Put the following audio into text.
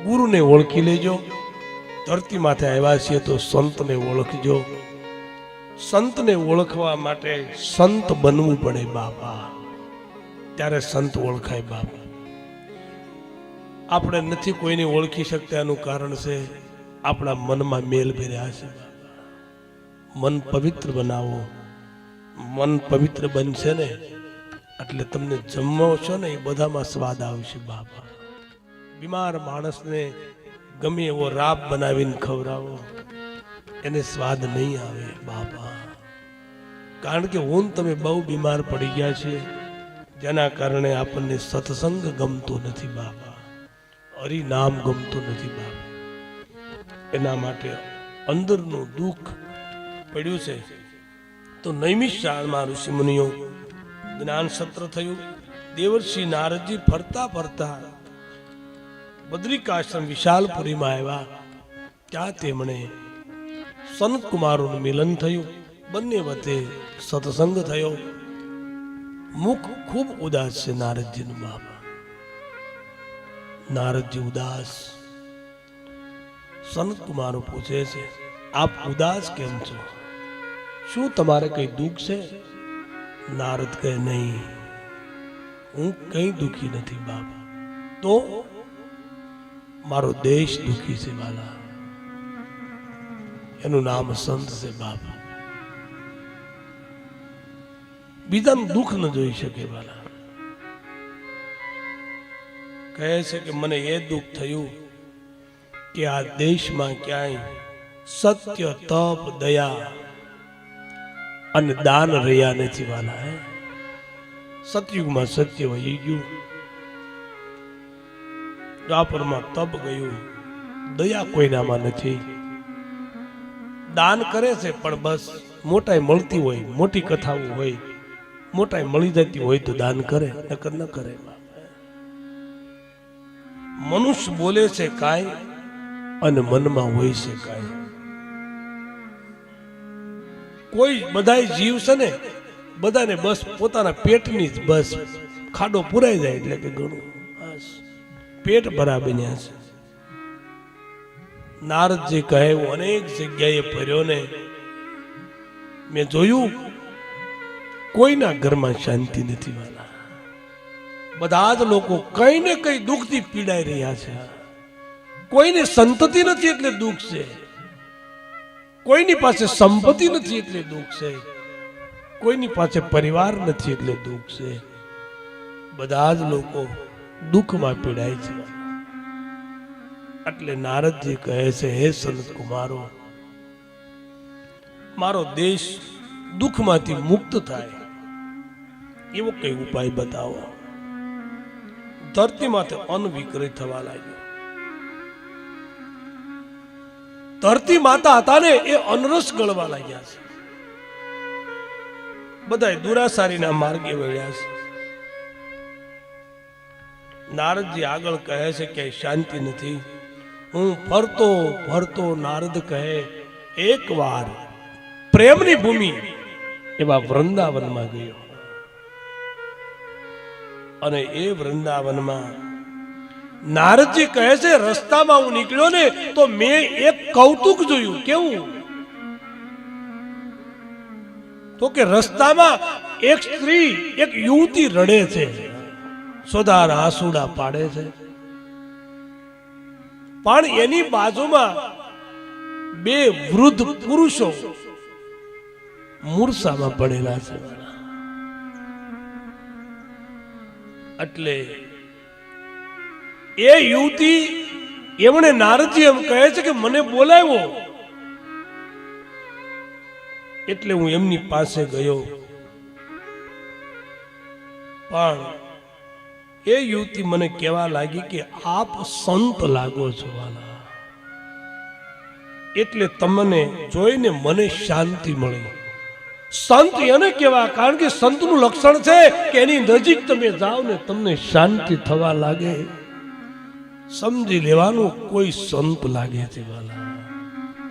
ગુરુને ઓળખી લેજો. ધરતી માથે આવ્યા છીએ તો સંતને ઓળખજો. સંતને ઓળખવા માટે સંત બનવું પડે બાપા, ત્યારે સંત ઓળખાય બાપા. આપણે નથી કોઈને ઓળખી શકતા, એનું કારણ છે આપણા મનમાં મેલ ભર્યા છે. મન પવિત્ર બનાવો. મન પવિત્ર બનશે ને એટલે તમને જમવો છો ને એ બધામાં સ્વાદ આવશે બાપા. બીમાર માણસને ગમે એવો રાબ બનાવીને ખવડાવો, એને સ્વાદ નહીં આવે બાપા. કારણ કે હું તમે બહુ બીમાર પડી ગયા છે, જેના કારણે આપણને સત્સંગ ગમતો નથી બાપા, હરિનામ ગમતું નથી બાપા. એના માટે અંદરનું દુઃખ પડ્યું છે. તો નૈમિષારણમાં ઋષિ મુનિઓ જ્ઞાન સત્ર થયું. દેવર્ષિ નારદજી ફરતા ફરતા બદ્રિકાશ્રમ વિશાલપુરીમાં આવ્યા. ત્યાં તેમણે સનત કુમારોનું મિલન થયું. બંને વચ્ચે સત્સંગ થયો. મુખ ખૂબ ઉદાસ છે નારદજીનું બાપા. નારદજી ઉદાસ. સનત કુમારો પૂછે છે, આપ ઉદાસ કેમ છો? શું તમારે કઈ દુઃખ છે? નારદ કહે, નહીં, હું કઈ દુઃખી નથી બાપા. તો મારો દેશ દુઃખી છે વાલા. એનું નામ સંત છે બાપા. બીજાનું દુઃખ ન જોઈ શકે વાલા. કહે છે કે મને એ દુઃખ થયું કે આ દેશમાં ક્યાંય સત્ય, તપ, દયા અને દાન રહ્યા નથી વાલા. હે, સતયુગમાં સત્ય વહી ગયું, દ્વાપરમાં તપ ગયું, દયા કોઈનામાં નથી. દાન કરે છે પણ બસ મોટાઈ મળતી હોય, મોટી કથાઓ હોય, મોટાઈ મળી જતી હોય તો દાન કરે, નકર ન કરે. મનુષ્ય બોલે છે કાંઈ અને મનમાં હોય છે કાંઈ. કોઈ બધાય જીવ છે ને, બધાને બસ પોતાના પેટની જ બસ ખાડો પુરાઈ જાય એટલે કે ઘણું બસ પેટ ભરા બન્યા છે. નારદજી કહે, હું અનેક જગ્યાએ ફર્યો ને મેં જોયું કોઈના ઘરમાં શાંતિ નથી વાલા. બધા જ લોકો કઈ ને કઈ દુઃખથી પીડાઈ રહ્યા છે. કોઈને સંતતિ નથી એટલે દુઃખ છે, કોઈની પાસે સંપત્તિ નથી એટલે દુઃખ છે, કોઈની પાસે પરિવાર નથી એટલે દુઃખ છે. બધા જ લોકો દુઃખમાં પીડાય છે. એટલે નારદજી કહે છે, હે સંત કુમારો, મારો દેશ દુઃખમાંથી મુક્ત થાય એવો કઈ ઉપાય બતાવો. ધરતીમાંથી અન્ન વિક્રય થવા લાગ્યો. ધરતી માતા હતા ને એ અનરસ ગળવા લાગ્યા છે. બધા દુરાસારીના માર્ગે વળ્યા છે. નારદજી આગળ કહે છે કે શાંતિ નથી. હું ફરતો ફરતો, નારદ કહે, એક વાર પ્રેમની ભૂમિ એવા વૃંદાવનમાં ગયો. અને એ વૃંદાવનમાં નારદજી કહે છે, રસ્તામાં હું નીકળ્યો ને તો મેં એક કૌતુક જોયું. કેવું? તો કે રસ્તામાં એક સ્ત્રી, એક યુવતી રડે છે, સોદાર આંસુડા પાડે છે, પણ એની બાજુમાં બે વૃદ્ધ પુરુષો મૂર્છામાં પડેલા છે. એટલે એ યુવતી એમણે નારદજી એમ કહે છે કે મને બોલાવ્યો એટલે હું એમની પાસે ગયો. પણ એ યુવતી મને કહેવા લાગી કે આપ સંત લાગો છો વાલા, એટલે તમને જોઈને મને શાંતિ મળી. સંત એને કહેવા, કારણ કે સંતનું લક્ષણ છે કે એની નજીક તમે જાઓ ને તમને શાંતિ થવા લાગે. સમજી લેવાનું કોઈ સંત લાગે છે વાલા.